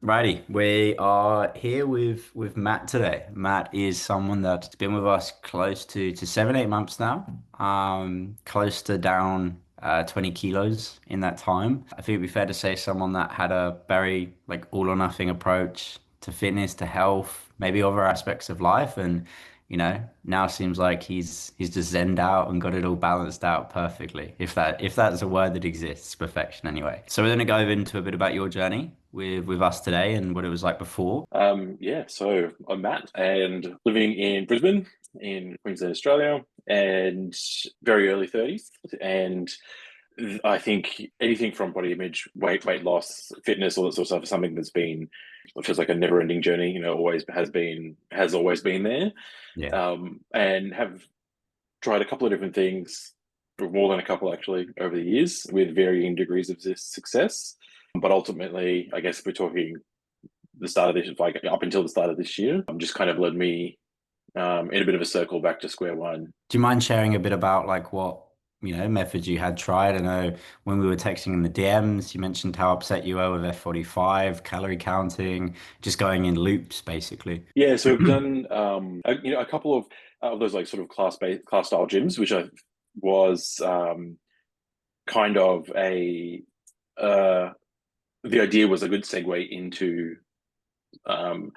Righty, we are here with Matt today. Matt is someone that's been with us close to 7, 8 months now. Close to down 20 kilos in that time. I think it'd be fair to say someone that had a very like all or nothing approach to fitness, to health, maybe other aspects of life, and now seems like he's just zenned out and got it all balanced out perfectly. If that's a word that exists, perfection anyway. So we're gonna go into a bit about your journey with us today and what it was like before. So I'm Matt and living in Brisbane in Queensland, Australia, and very early 30s. And I think anything from body image, weight loss, fitness, all that sort of stuff is something that's been, it feels like a never-ending journey, always has always been there. Yeah. And have tried a couple of different things, or more than a couple actually, over the years with varying degrees of this success. But ultimately, I guess if we're talking the start of this, like up until the start of this year, just kind of led me in a bit of a circle back to square one. Do you mind sharing a bit about like what, methods you had tried? I know when we were texting in the DMs, you mentioned how upset you were with F45, calorie counting, just going in loops basically. Yeah, so we've done a couple of those like sort of class style gyms, which I was kind of a the idea was a good segue um,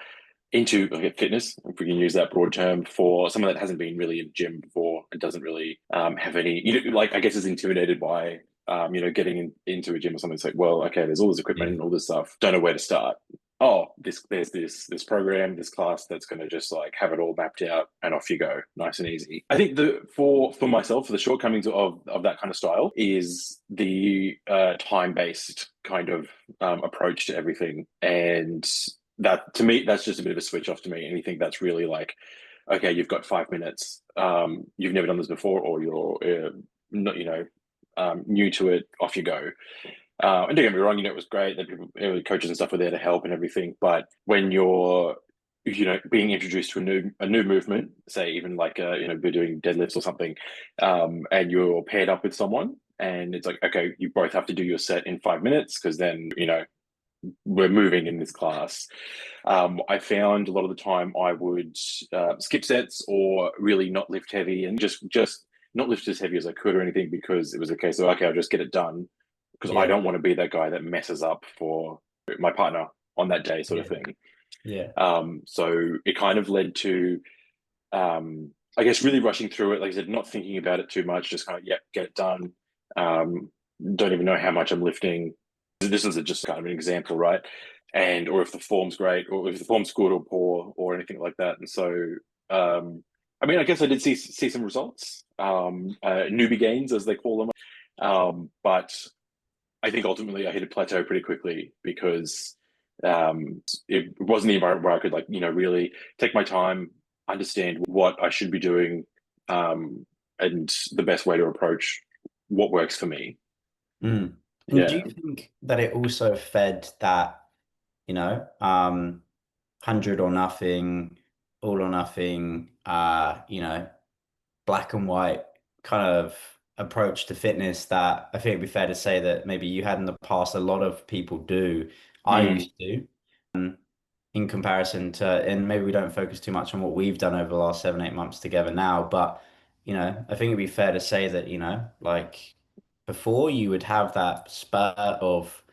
into like fitness, if we can use that broad term, for someone that hasn't been really in a gym before and doesn't really have any, like I guess is intimidated by getting into a gym or something. It's like, well, okay, there's all this equipment Yeah. and all this stuff. Don't know where to start. Oh, there's this program, this class that's going to just like have it all mapped out and off you go, nice and easy. I think the for myself, the shortcomings of that kind of style is the time based kind of approach to everything, and that to me that's just a bit of a switch off to me. Anything that's really like, okay, you've got 5 minutes, you've never done this before, or you're not, new to it, off you go. And don't get me wrong, it was great that people, coaches and stuff were there to help and everything. But when you're, being introduced to a new movement, say even like, we're doing deadlifts or something, and you're paired up with someone, and it's like, okay, you both have to do your set in 5 minutes because then, we're moving in this class. I found a lot of the time I would skip sets or really not lift heavy and just not lift as heavy as I could or anything because it was a case of, okay, I'll just get it done because I Yeah. don't want to be that guy that messes up for my partner on that day, sort of Yeah. thing. Yeah. So it kind of led to, I guess, really rushing through it. Like I said, not thinking about it too much, just kind of, yeah, get it done. Um, don't even know how much I'm lifting. This is just kind of an example, right? And or if the form's great, or if the form's good or poor, or anything like that. And so, I mean, I guess I did see some results, newbie gains as they call them. But I think ultimately I hit a plateau pretty quickly because it wasn't the environment where I could like really take my time, understand what I should be doing, and the best way to approach what works for me. Mm. And do Yeah. you think that it also fed that, 100 or nothing, all or nothing, black and white kind of approach to fitness that I think it'd be fair to say that maybe you had in the past, a lot of people do. I Mm. used to, in comparison to, and maybe we don't focus too much on what we've done over the last 7, 8 months together now, but I think it'd be fair to say that, like before you would have that spurt of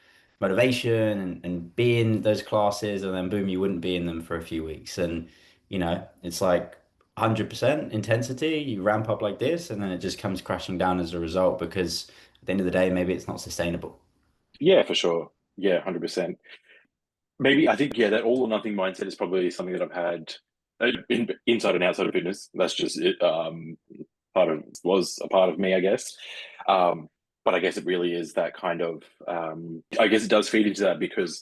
motivation and be in those classes, and then boom, you wouldn't be in them for a few weeks. And, it's like 100% intensity, you ramp up like this, and then it just comes crashing down as a result because at the end of the day, maybe it's not sustainable. Yeah, for sure. Yeah, 100%. Maybe I think, yeah, that all or nothing mindset is probably something that I've had inside and outside of fitness. That's just it. Was a part of me, I guess. But I guess it really is that kind of. I guess it does feed into that because,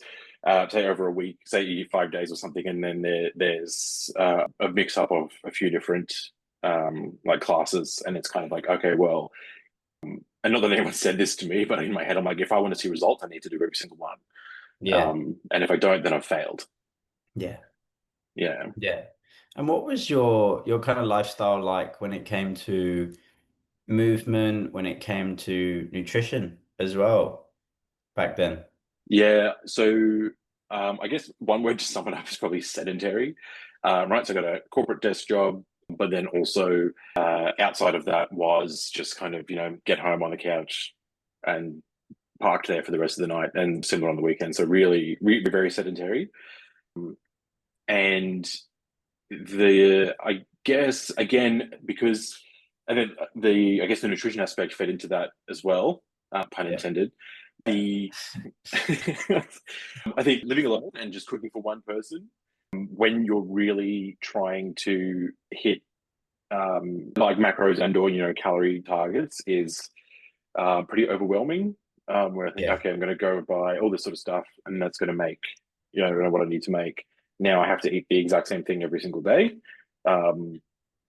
say over a week, say you do 5 days or something, and then there's a mix up of a few different like classes, and it's kind of like, okay, well, and not that anyone said this to me, but in my head, I'm like, if I want to see results, I need to do every single one. Yeah. And if I don't, then I've failed. Yeah. Yeah. Yeah. And what was your kind of lifestyle like when it came to movement, when it came to nutrition as well back then? Yeah. So I guess one word to sum it up is probably sedentary. Right, so I got a corporate desk job, but then also outside of that was just kind of get home on the couch and parked there for the rest of the night, and similar on the weekend. So really, really very sedentary. And the I guess again because and then the I guess the nutrition aspect fed into that as well, pun Yeah. intended. The I think living alone and just cooking for one person, when you're really trying to hit like macros and or calorie targets, is pretty overwhelming. Where I think, Yeah. okay, I'm going to go buy all this sort of stuff, and that's going to make what I need to make. Now I have to eat the exact same thing every single day,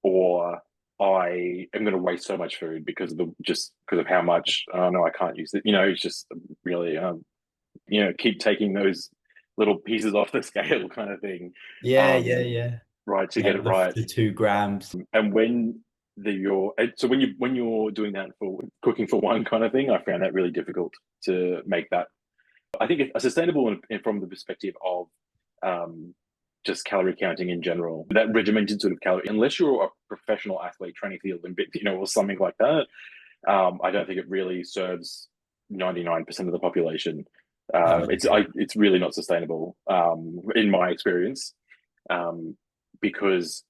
or I am going to waste so much food because of how much. No, I can't use it. It's just really keep taking those little pieces off the scale kind of thing, Yeah, yeah, um, yeah. right, to get Yeah, it right. the 2 grams. And when when you're doing that for cooking for one kind of thing, I found that really difficult to make that. I think a sustainable from the perspective of um, just calorie counting in general, that regimented sort of calorie, unless you're a professional athlete training for the Olympics, or something like that. I don't think it really serves 99% of the population. No, I agree. It's really not sustainable, in my experience, because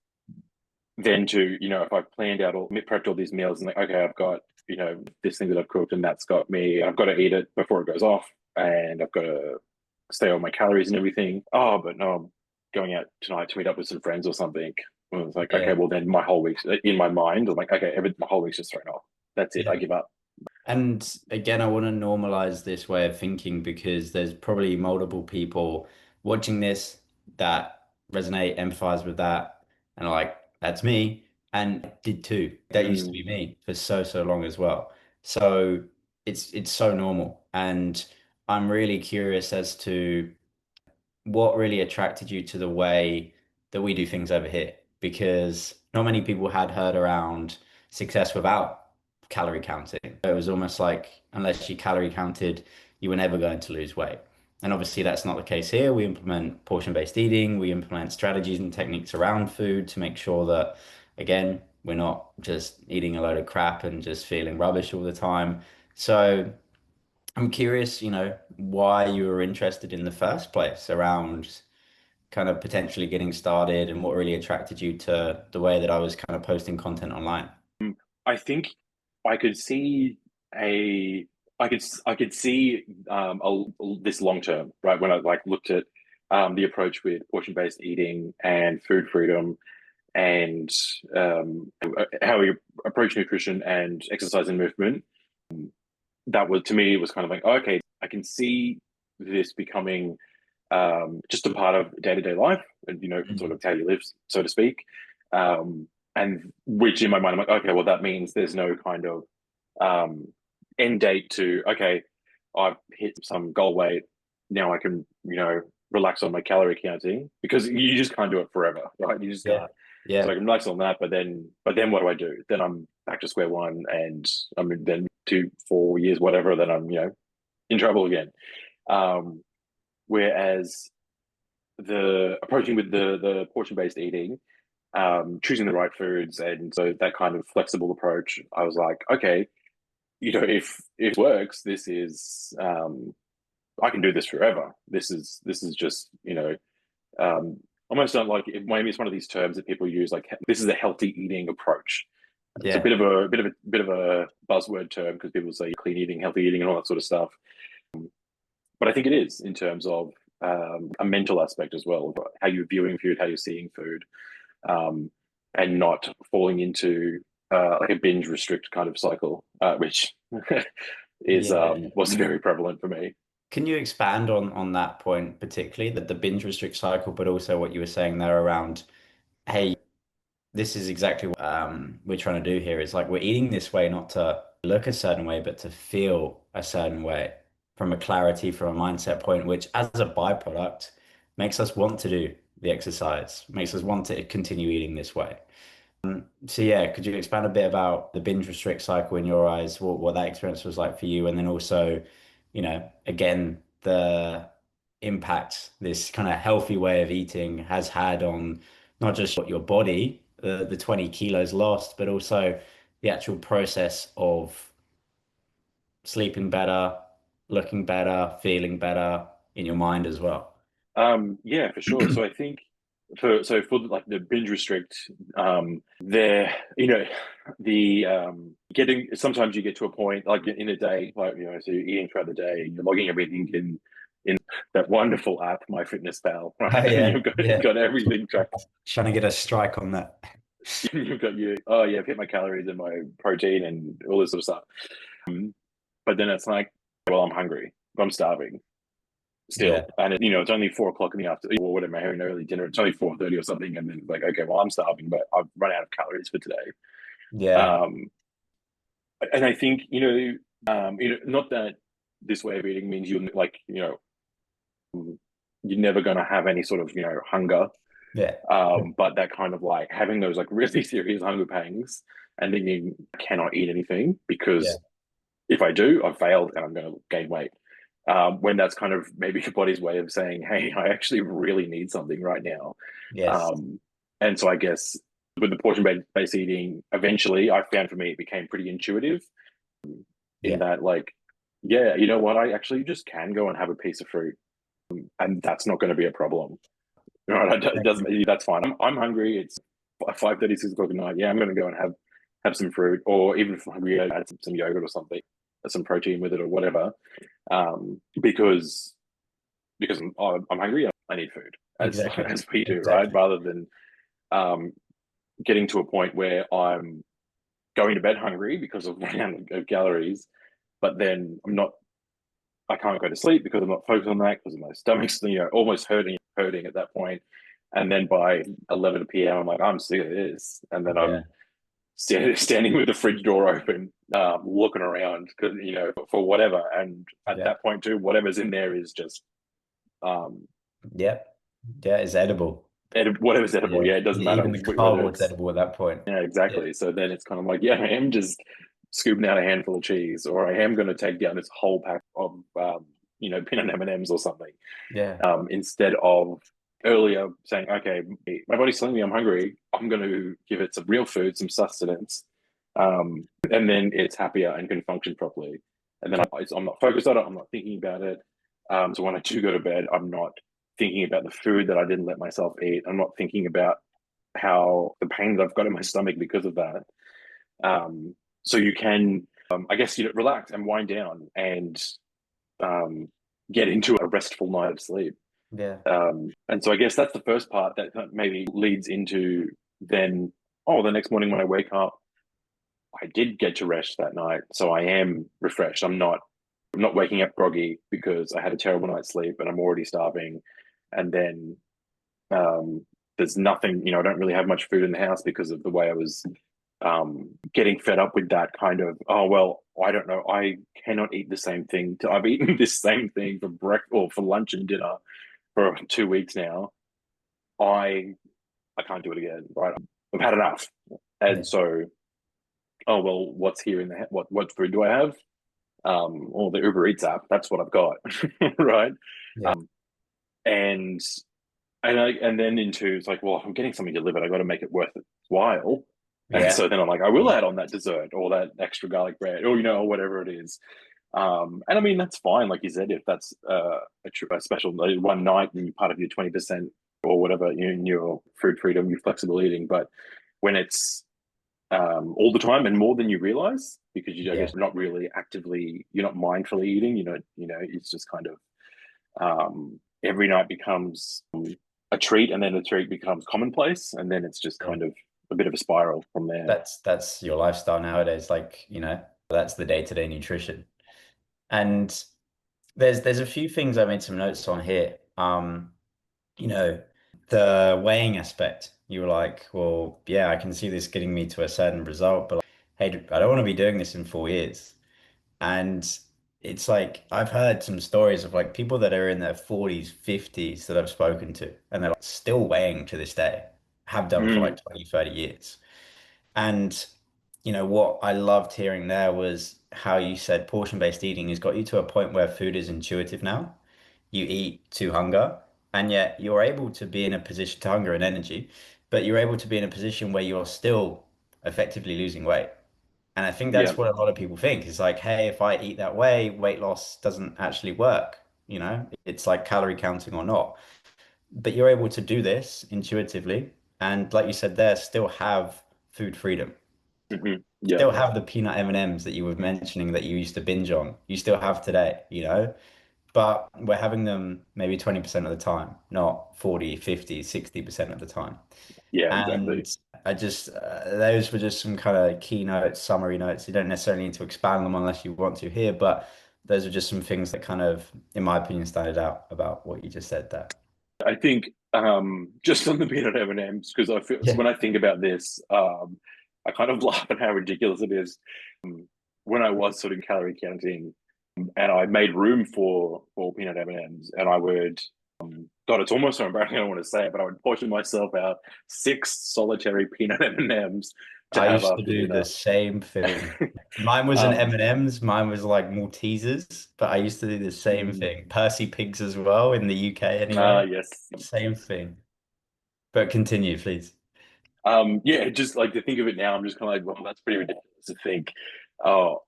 then if I've planned out prepped all these meals and like, okay, I've got this thing that I've cooked, and that's got me, I've got to eat it before it goes off, and I've got to stay on my calories and everything. Oh, but no, I'm going out tonight to meet up with some friends or something. Well, it's like, okay, Yeah. well then my whole week's in my mind. I'm like, okay, my whole week's just thrown off. That's it. I Yeah. give up. And again, I want to normalize this way of thinking because there's probably multiple people watching this that resonate, empathize with that, and are like, that's me. And I did too. That used to Mm, be me for so, so long as well. So it's so normal. And I'm really curious as to what really attracted you to the way that we do things over here? Because not many people had heard around success without calorie counting. It was almost like unless you calorie counted, you were never going to lose weight. And obviously, that's not the case here. We implement portion-based eating, we implement strategies and techniques around food to make sure that, again, we're not just eating a load of crap and just feeling rubbish all the time. So, I'm curious, why you were interested in the first place around kind of potentially getting started and what really attracted you to the way that I was kind of posting content online. I think I could see a I could see this long term, right, when I like looked at the approach with portion based eating and food freedom, and how we approach nutrition and exercise and movement. That was, to me, it was kind of like, okay, I can see this becoming just a part of day to day life, and sort Mhm. of how you live, so to speak. And which in my mind, I'm like, okay, well, that means there's no kind of um, end date to, okay, I've hit some goal weight. Now I can, relax on my calorie counting, because you just can't do it forever, right? You just Yeah. can't. So I Yeah. can relax on that, but then what do I do? Then I'm back to square one, and I mean, then 2, 4 years, whatever, then I'm, in trouble again. Um, Whereas the approaching with the portion based eating, choosing the right foods, and so that kind of flexible approach, I was like, okay, if it works, this is I can do this forever. This is just almost not like maybe it's one of these terms that people use, like this is a healthy eating approach. It's a Yeah. bit of a buzzword term because people say clean eating, healthy eating, and all that sort of stuff. But I think it is in terms of a mental aspect as well, how you're viewing food, how you're seeing food, um, and not falling into like a binge restrict kind of cycle, which is Yeah. was very prevalent for me. Can you expand on that point particularly, that the binge restrict cycle, but also what you were saying there around, hey, this is exactly what we're trying to do here. Is like we're eating this way not to look a certain way, but to feel a certain way from a clarity, from a mindset point, which as a byproduct makes us want to do the exercise, makes us want to continue eating this way. So yeah, could you expand a bit about the binge restrict cycle in your eyes, what that experience was like for you, and then also, again, the impact this kind of healthy way of eating has had on not just your body, the 20 kilos lost, but also the actual process of sleeping better, looking better, feeling better in your mind as well. Yeah, for sure. So I think for like the binge restrict, there, the getting sometimes you get to a point like in a day, like so you're eating throughout the day, you're logging everything in that wonderful app, MyFitnessPal, Oh right? And yeah, you've got yeah. got everything tracked. Trying to get a strike on that. You've got your oh yeah, I've hit my calories and my protein and all this sort of stuff. But then it's like, well, I'm hungry, I'm starving Yeah, still, and it's only 4 o'clock in the afternoon or whatever. I'm having an early dinner. It's only 4:30 or something, and then it's like, okay, well, I'm starving, but I've run out of calories for today. yeah, Um, and I think not that this way of eating means you're like you're never going to have any sort of hunger, yeah, but that kind of like having those like really serious hunger pangs and thinking I cannot eat anything yeah, because if I do, I've failed and I'm going to gain weight. When that's kind of maybe your body's way of saying, "Hey, I actually really need something right now." yes, Um, and so I guess with the portion-based eating, eventually I found for me it became pretty intuitive in yeah, that, like, yeah, you know what, I actually just can go and have a piece of fruit, and that's not going to be a problem. Right? It doesn't. That's fine. I'm hungry. It's 5:30, 6 o'clock at night. Yeah, I'm going to go and have some fruit, or even if I'm hungry, I add some yogurt or something, some protein with it or whatever. Because I'm hungry, I need food, as exactly, as we do, right? exactly. Rather than um, getting to a point where I'm going to bed hungry because of running out of calories, but then I can't go to sleep because I'm not focused on that because my stomach's almost hurting at that point, and then by 11 p.m. I'm like I'm sick of this, and then Yeah, I'm standing with the fridge door open, looking around because for whatever, and at yeah, that point too, whatever's in there is just um, yeah, yeah. It's edible. whatever's edible. Yeah, Yeah, it doesn't matter even the whether cardboard's it's edible at that point. yeah, Yeah, exactly. So then it's kind of like, yeah, I am just scooping out a handful of cheese, or I am going to take down this whole pack of peanut M&Ms or something. yeah, Instead of earlier saying, okay, my body's telling me I'm hungry, I'm going to give it some real food, some sustenance, and then it's happier and can function properly. And then I'm not focused on it. I'm not thinking about it. So when I do go to bed, I'm not thinking about the food that I didn't let myself eat. I'm not thinking about how the pain that I've got in my stomach because of that. So you can, I guess, relax and wind down and um, get into a restful night of sleep. yeah, And so I guess that's the first part that maybe leads into then, oh, the next morning when I wake up, I did get to rest that night, so I am refreshed. I'm not waking up groggy because I had a terrible night's sleep and I'm already starving, and then um, there's nothing. I don't really have much food in the house because of the way I was getting fed up with that kind of. Oh well, I don't know. I cannot eat the same thing. I've eaten this same thing for breakfast or for lunch and dinner for 2 weeks now. I can't do it again. Right? I've had enough, yeah, and so oh well, what's here in the what food do I have? Or the Uber Eats app. That's what I've got, right? yeah, Um, and and then into it's like, well, if I'm getting something delivered, I got to make it worth its while. And yeah, so then I'm like, I will yeah, add on that dessert or that extra garlic bread or or whatever it is. And I mean that's fine, like you said, if that's a special one night and you're part of your 20% or whatever in your food freedom, your flexible eating. But when it's all the time and more than you realize, because I yeah, guess you're not mindfully eating. It's just kind of every night becomes a treat, and then the treat becomes commonplace, and then it's just sure. kind of a bit of a spiral from there. That's your lifestyle nowadays. Like, that's the day-to-day nutrition. And there's a few things I made some notes on here. You know, the weighing aspect. You were like, well, yeah, I can see this getting me to a certain result, but like, hey, I don't want to be doing this in 4 years. And it's like I've heard some stories of like people that are in their 40s, 50s that I've spoken to, and they're like still weighing to this day, have done for like Mm, 20, 30 years. And what I loved hearing there was how you said portion-based eating has got you to a point where food is intuitive now. you eat to hunger, and yet you're able to be in a position to hunger and energy, but you're able to be in a position where you're still effectively losing weight. And I think Yeah. that's what a lot of people think. It's like, hey, if I eat that way, weight loss doesn't actually work. It's like calorie counting or not. But you're able to do this intuitively. And like you said there, still have food freedom. Yeah. Still have the peanut M&Ms that you were mentioning that you used to binge on. You still have today. But we're having them maybe 20% of the time, not 40, 50, 60% of the time. Yeah. Exactly. And those were just some kind of keynotes, summary notes. You don't necessarily need to expand them unless you want to here, but those are just some things that kind of, in my opinion, standed out about what you just said there. I think just on the peanut M&Ms, because I feel so Yeah. when I think about this, I kind of laugh at how ridiculous it is. When I was sort of calorie counting, and I made room for peanut M&Ms, and I would, God, it's almost so embarrassing. I don't want to say it, but I would portion myself out six solitary peanut M&Ms to I have used to after do the dinner. same thing. Mine was an um, M&M's, mine was like Maltesers, but I used to do the same mm, thing. Percy Pigs as well in the UK anyway. yes. Same thing. But continue, please. Yeah, just like to think of it now, I'm just kind of like, well, that's pretty ridiculous to think. Oh,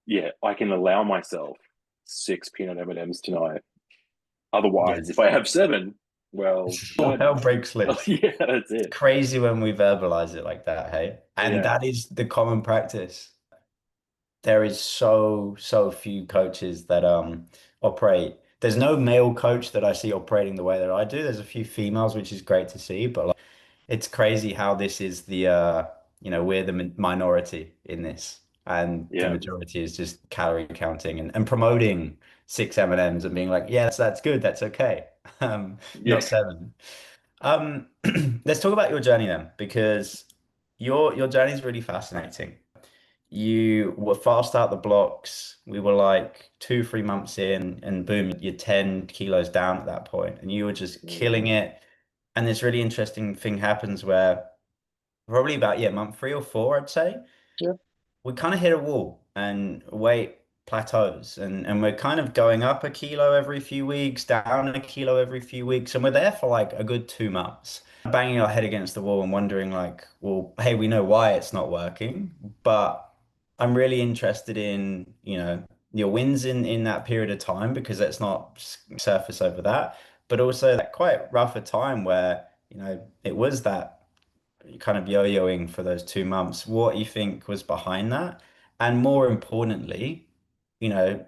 yeah, I can allow myself six peanut M&Ms tonight. Yeah. Otherwise, if I have seven, well, All hell breaks oh, loose. yeah, that's it. Crazy when we verbalize it like that, hey? And Yeah, that is the common practice. There is so few coaches that operate. There's no male coach that I see operating the way that I do. There's a few females, which is great to see, but like, it's crazy how this is we're the minority in this, and the yeah, majority is just calorie counting and promoting six M&Ms and being like, yeah, that's good, that's okay. Not yeah. seven. Let's talk about your journey then, because your journey is really fascinating. You were fast out the blocks. We were like 2, 3 months in, and boom, you're 10 kilos down at that point, and you were just killing Mm, it. And this really interesting thing happens where probably about, yeah, month 3 or 4, I'd say, yeah, we kind of hit a wall and weight plateaus, and we're kind of going up a kilo every few weeks, down a kilo every few weeks, and we're there for like a good 2 months, banging our head against the wall and wondering like, well, hey, we know why it's not working, but I'm really interested in, your wins in that period of time, because let's not surface over that, but also that quite rough a time where, it was that kind of yo-yoing for those 2 months, what you think was behind that. And more importantly,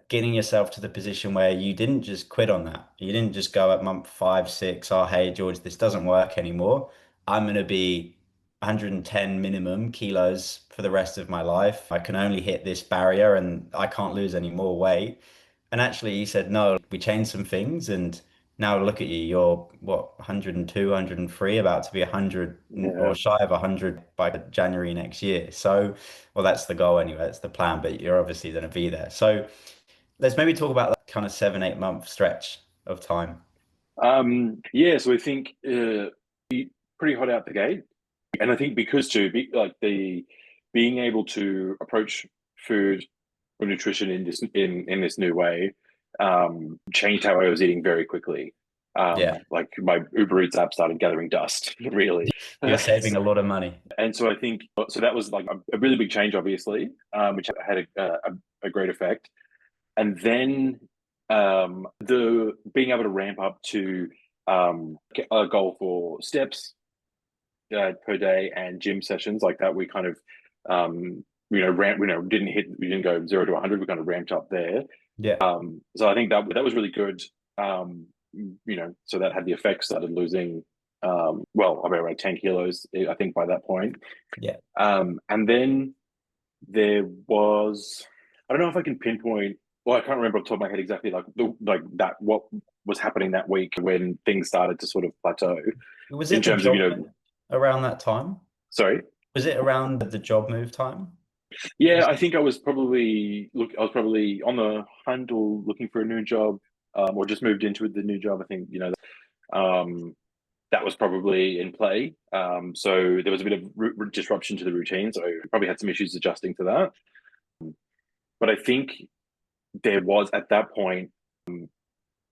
getting yourself to the position where you didn't just quit on that. You didn't just go at month 5, 6, oh, hey, George, this doesn't work anymore. I'm going to be 110 minimum kilos for the rest of my life. I can only hit this barrier and I can't lose any more weight. And actually, he said, no, we changed some things. And now look at you. You're what, 102, 103, about to be 100 yeah. or shy of 100 by January next year. So, well, that's the goal anyway. That's the plan, but you're obviously going to be there. So let's maybe talk about that kind of 7, 8 month stretch of time. Yeah. So I think pretty hot out the gate, and I think because too, like the being able to approach food or nutrition in this new way changed how I was eating very quickly. Yeah, Like my Uber Eats app started gathering dust, really. you're saving a lot of money. And so I think so that was like a really big change, obviously, which had a great effect. And then the being able to ramp up to a goal for steps per day and gym sessions like that, we kind of we didn't go 0 to 100. We kind of ramped up there. Yeah, So I think that was really good. So that had the effect. Started losing, well, about like 10 kilos, I think, by that point. yeah. And then there was, I don't know if I can pinpoint. Well, I can't remember off the top of my head exactly like that what was happening that week when things started to sort of plateau Was in it the terms of job around that time? sorry. Was it around the job move time? Yeah, Was I think I was probably on the hunt or looking for a new job, or just moved into the new job. I think um, that was probably in play. So there was a bit of disruption to the routine, so I probably had some issues adjusting to that. But I think there was at that point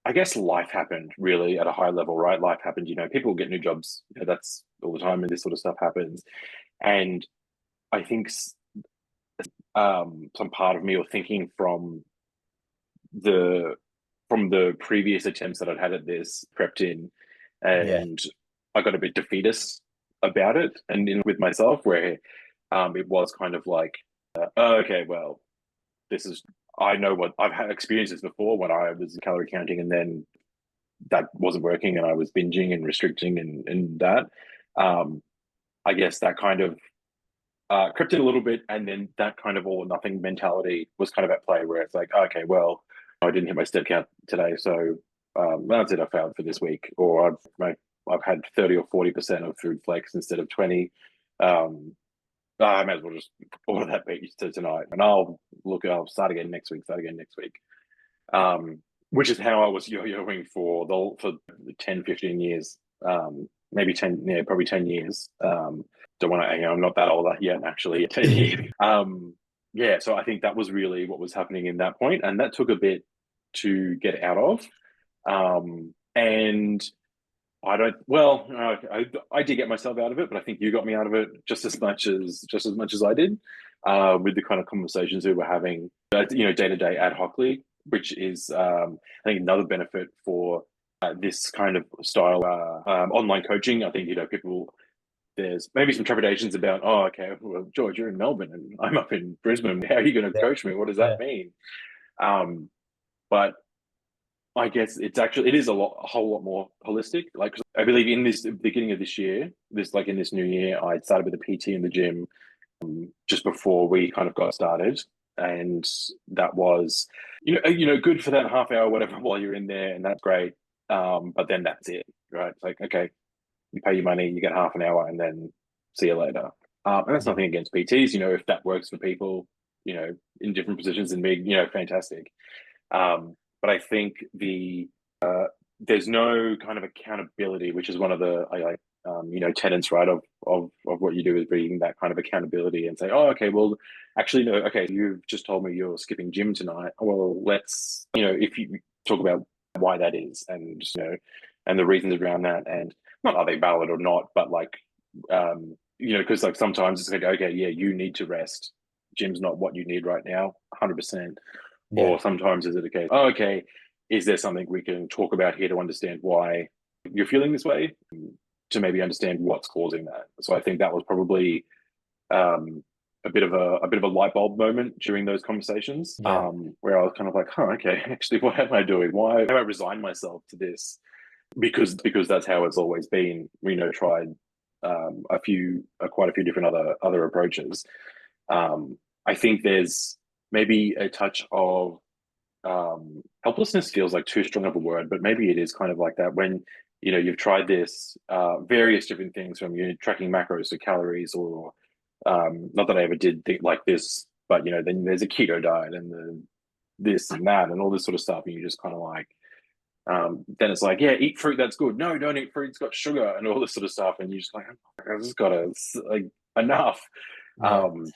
I guess life happened really at a high level, right? Life happened, people get new jobs. That's all the time, and this sort of stuff happens. And I think some part of me, or thinking the from the previous attempts that I'd had at this, crept in, Yeah. and I got a bit defeatist about it, and in with myself, where it was kind of like, oh, okay, well, this is I know what I've had experiences before when I was calorie counting, and then that wasn't working, and I was binging and restricting and that. Um, I guess that kind of crept in a little bit, and then that kind of all or nothing mentality was kind of at play, where it's like, okay, well, I didn't hit my step count today, so that's it. I failed for this week, or I've had 30 or 40% of food flex instead of 20. Um, I might as well just order that pizza tonight, and I'll start again next week. Start again next week. Which is how I was yo-yoing for 10, 15 years. Maybe 10, yeah, probably 10 years. Don't want to, I'm not that old yet, actually, 10 years. Yeah, so I think that was really what was happening in that point, and that took a bit to get out of. And I don't, well, I did get myself out of it, but I think you got me out of it just as much as I did, with the kind of conversations we were having, day to day ad hocly, which is, I think, another benefit for this kind of style online coaching. I think, people, there's maybe some trepidations about, oh, okay, well, George, you're in Melbourne and I'm up in Brisbane. How are you going to Yeah. coach me? What does Yeah. that mean? Um, but I guess it is a whole lot more holistic. Like, I believe in this beginning of this year, in this new year, I started with a PT in the gym just before we kind of got started, and that was, good for that half hour, whatever, while you're in there, and that's great. But then that's it, right? It's like, okay, you pay your money, you get half an hour, and then see you later. And that's Yeah. nothing against PTs, if that works for people, in different positions than me, fantastic. But I think there's no kind of accountability, which is one of the tenets, right, of what you do, is bringing that kind of accountability and say, oh, okay, well, actually, no, okay, you've just told me you're skipping gym tonight. Well, let's, if you talk about why that is, and and the reasons around that, and not are they valid or not, but like, because like sometimes it's like, okay, yeah, you need to rest. Gym's not what you need right now, 100%. Yeah. Or sometimes is it a case, oh, okay, is there something we can talk about here to understand why you're feeling this way, to maybe understand what's causing that? So I think that was probably a bit of a light bulb moment during those conversations, Yeah. where I was kind of like, huh, okay, actually, what am I doing? Why have I resigned myself to this? Because that's how it's always been. Tried quite a few different other approaches. I think there's maybe a touch of helplessness, feels like too strong of a word, but maybe it is kind of like that when you've tried this various different things, from tracking macros to calories, or not that I ever did think like this, but then there's a keto diet and this and that and all this sort of stuff, and you just kind of like, then it's like, yeah, eat fruit, that's good. No, don't eat fruit, it's got sugar and all this sort of stuff, and you just like, I just gotta, like, enough. Yeah. Um,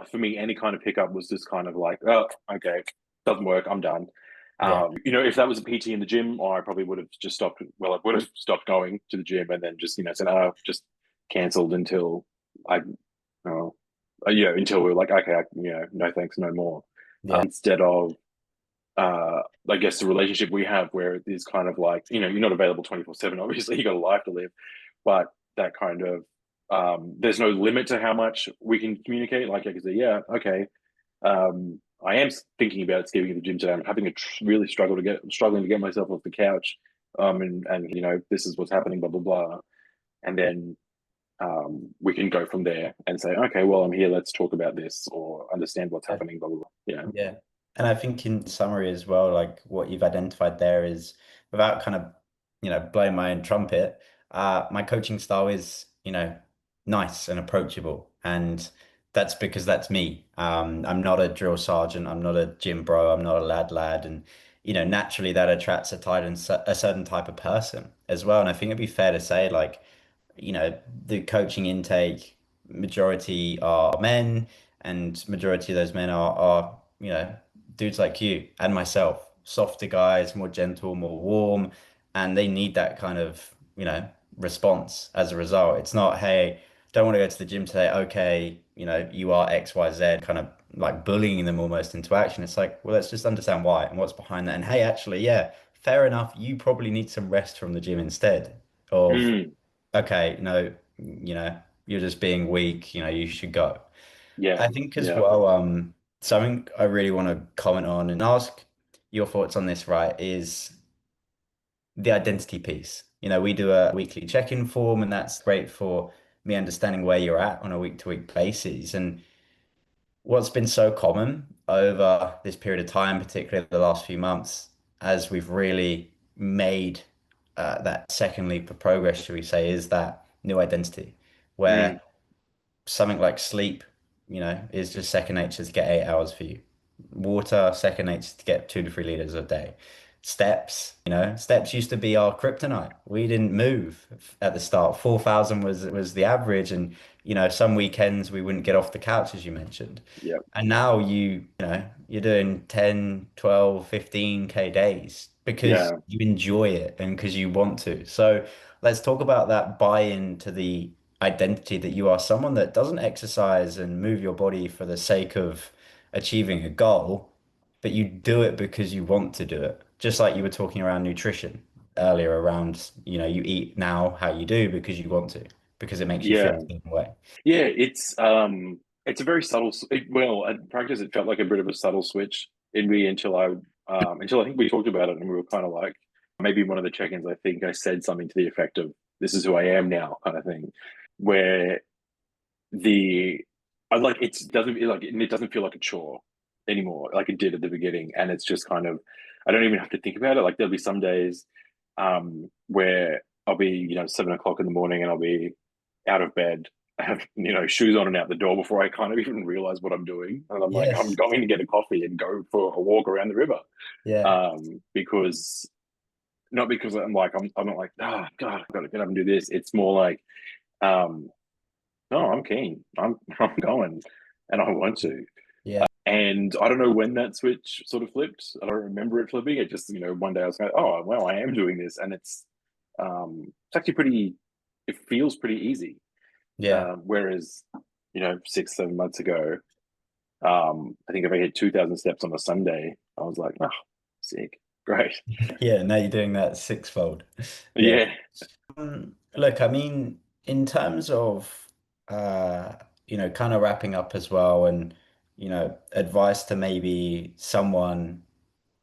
for me, any kind of pickup was just kind of like, oh, okay, doesn't work, I'm done. Yeah. If that was a PT in the gym, I probably would have just stopped. Well, I would have stopped going to the gym, and then just said, oh, just cancelled until I, until we were like, okay, no thanks, no more. Yeah. Instead of, I guess, the relationship we have, where it is kind of like, you're not available 24/7. Obviously, you got a life to live, but that kind of, there's no limit to how much we can communicate. Like, I can say, yeah, okay, I am thinking about skipping the gym today. I'm having a really struggling to get myself off the couch. And this is what's happening, blah blah blah. And then we can go from there and say, okay, well, I'm here. Let's talk about this, or understand what's happening, blah blah blah. Yeah. Yeah. And I think in summary as well, like what you've identified there is, without kind of, blowing my own trumpet, my coaching style is, nice and approachable. And that's because that's me. I'm not a drill sergeant. I'm not a gym bro. I'm not a lad. And, naturally that attracts a certain type of person as well. And I think it'd be fair to say, like, the coaching intake, majority are men, and majority of those men are dudes like you and myself. softer guys, more gentle, more warm, and they need that kind of, response as a result. It's not, hey, don't want to go to the gym today. Okay, you are X, Y, Z, kind of like bullying them almost into action. It's like, well, let's just understand why and what's behind that. And hey, actually, yeah, fair enough. You probably need some rest from the gym instead of, Mm, okay, no, you're just being weak, you should go. yeah, I think as yeah. well, something I really want to comment on and ask your thoughts on this, right, is the identity piece. We do a weekly check-in form, and that's great for me understanding where you're at on a week-to-week basis. And what's been so common over this period of time, particularly the last few months, as we've really made that second leap of progress, should we say, is that new identity, Mm, where something like sleep, is just second nature to get 8 hours for you. Water, second nature to get 2 to 3 liters a day. Steps used to be our kryptonite. We didn't move at the start. 4,000 was the average, and some weekends we wouldn't get off the couch, as you mentioned. yeah, And now you're doing 10, 12, 15K days because yeah, you enjoy it and because you want to. So let's talk about that buy-in to the identity that you are someone that doesn't exercise and move your body for the sake of achieving a goal, but you do it because you want to do it. Just like you were talking around nutrition earlier, around, you eat now how you do because you want to, because it makes you feel yeah, a certain way. yeah. It's a very subtle. Well, at practice, it felt like a bit of a subtle switch in me until I think we talked about it, and we were kind of like maybe one of the check-ins. I think I said something to the effect of "This is who I am now," kind of thing, where the I like it doesn't feel like a chore anymore like it did at the beginning, and it's just kind of I don't even have to think about it. Like there'll be some days where I'll be 7 o'clock in the morning and I'll be out of bed. I have shoes on and out the door before I kind of even realize what I'm doing, and I'm like I'm Yes. going to get a coffee and go for a walk around the river, Yeah. because not because I'm not like God I've got to get up and do this. It's more like um no, I'm keen. I'm going, and I want to. Yeah. And I don't know when that switch sort of flipped. I don't remember it flipping. It just one day I was like, oh wow, I am doing this, and it's actually pretty. It feels pretty easy. Yeah. Whereas 6 7 months ago, I think if I hit 2,000 steps on a Sunday, I was like, oh, sick, great, Yeah. Now you're doing that sixfold. Yeah. yeah. Look, I mean, in terms of kind of wrapping up as well, and advice to maybe someone,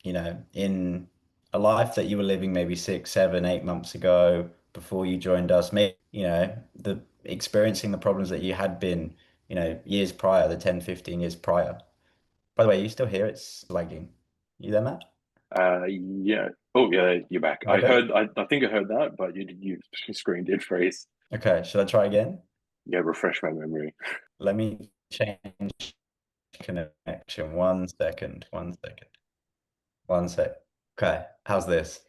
in a life that you were living maybe 6 7 8 months ago before you joined us, maybe, the experiencing the problems that you had been, years prior, the 10 15 years prior. By the way, you still here? It's lagging. You there, Matt? Yeah. Oh yeah, you're back. I got you. I think I heard that, but you screen did freeze. Okay, should I try again? Yeah, refresh my memory. Let me change connection. 1 second. 1 second. 1 sec. Okay, how's this?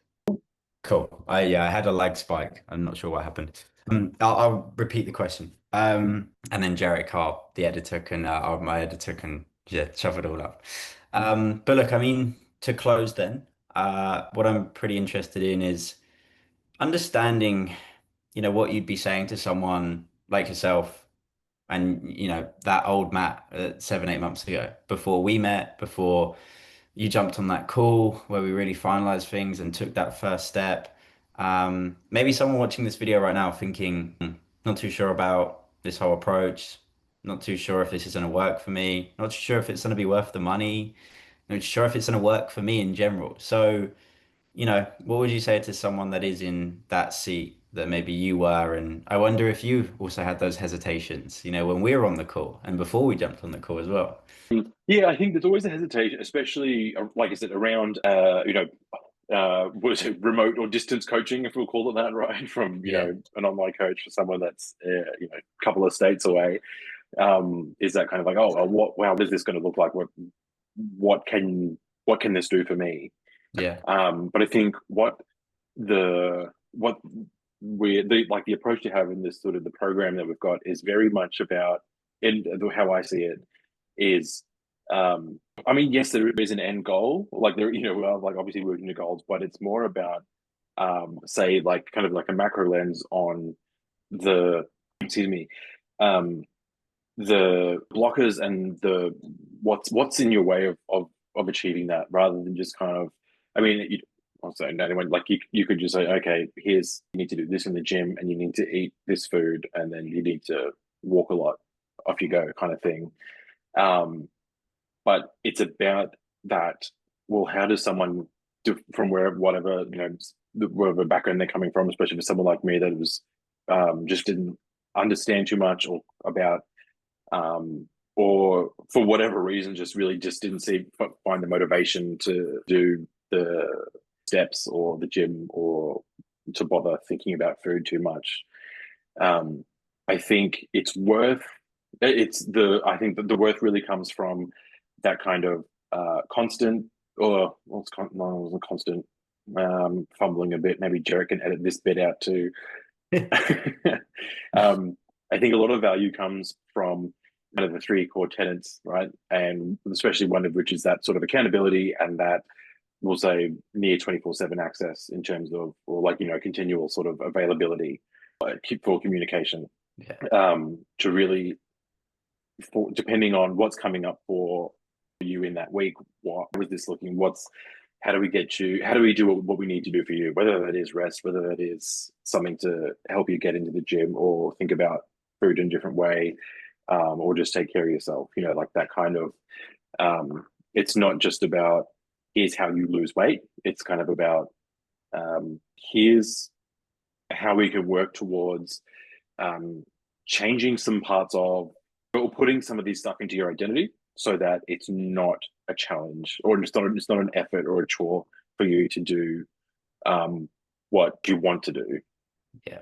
Cool. I had a lag spike. I'm not sure what happened. I'll repeat the question. And then Jarek, the editor my editor can, yeah, shove it all up. But look, I mean, to close then, what I'm pretty interested in is understanding, what you'd be saying to someone like yourself and, that old Matt 7 8 months ago, before we met, before you jumped on that call where we really finalized things and took that first step. Maybe someone watching this video right now thinking, not too sure about this whole approach, not too sure if this is going to work for me, not too sure if it's going to be worth the money, not too sure if it's going to work for me in general. So, what would you say to someone that is in that seat that maybe you were? And I wonder if you also had those hesitations, when we were on the call and before we jumped on the call as well. Yeah, I think there's always a hesitation, especially like I said, around what is it, remote or distance coaching, if we'll call it that, right? From Yeah. an online coach for someone that's a couple of states away. Is that kind of like, oh, well, what is this going to look like? What can this do for me? Yeah. But I think what the approach to have in this sort of the program that we've got is very much about, and how I see it is I mean, yes, there is an end goal. Like there, we are like obviously working to goals, but it's more about say like kind of like a macro lens on the excuse me, um the blockers and the what's in your way of achieving that rather than just kind of I mean you also anyone like you could just say okay here's you need to do this in the gym and you need to eat this food and then you need to walk a lot off you go kind of thing but it's about that well how does someone do from where whatever whatever background they're coming from especially for someone like me that was just didn't understand too much or about or for whatever reason, just really just didn't see find the motivation to do the steps or the gym or to bother thinking about food too much. Um, I think it's worth it's the I think that the worth really comes from that kind of constant or well, no, it wasn't constant fumbling a bit. Maybe Jared can edit this bit out too. um, I think a lot of value comes from kind of the three core tenets, right? And especially one of which is that sort of accountability and that we'll say near 24/7 access in terms of, or like, continual sort of availability for communication Yeah. to really, for, depending on what's coming up for you in that week, what was this looking, how do we get you, how do we do what we need to do for you, whether that is rest, whether that is something to help you get into the gym or think about food in a different way, or just take care of yourself, like that kind of, it's not just about here's how you lose weight. It's kind of about here's how we can work towards um, changing some parts of or putting some of these stuff into your identity so that it's not a challenge or it's not an effort or a chore for you to do um, what you want to do. Yeah.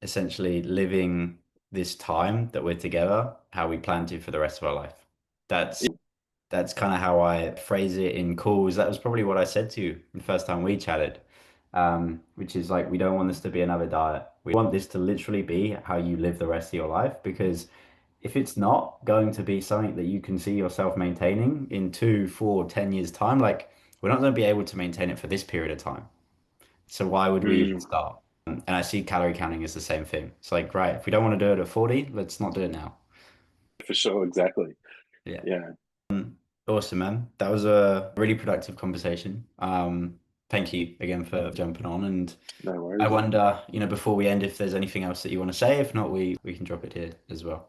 Essentially living this time that we're together, how we plan to for the rest of our life. That's that's kind of how I phrase it in calls. That was probably what I said to you the first time we chatted, which is like, we don't want this to be another diet. We want this to literally be how you live the rest of your life, because if it's not going to be something that you can see yourself maintaining in 2, 4, 10 years time, like we're not going to be able to maintain it for this period of time. So why would we even Mm, start? And I see calorie counting as the same thing. It's like, right, if we don't want to do it at 40, let's not do it now. for sure, exactly. Yeah. Yeah, Awesome, man. That was a really productive conversation. Thank you again for jumping on. And no I worries. wonder, before we end, if there's anything else that you want to say. If not, we can drop it here as well.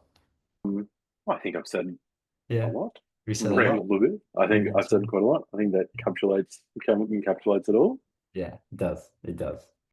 I think I've said a Yeah, lot, we said a lot. rambled a little bit. I think Yeah, I've said quite a lot. I think that encapsulates it all. yeah, it does. It does.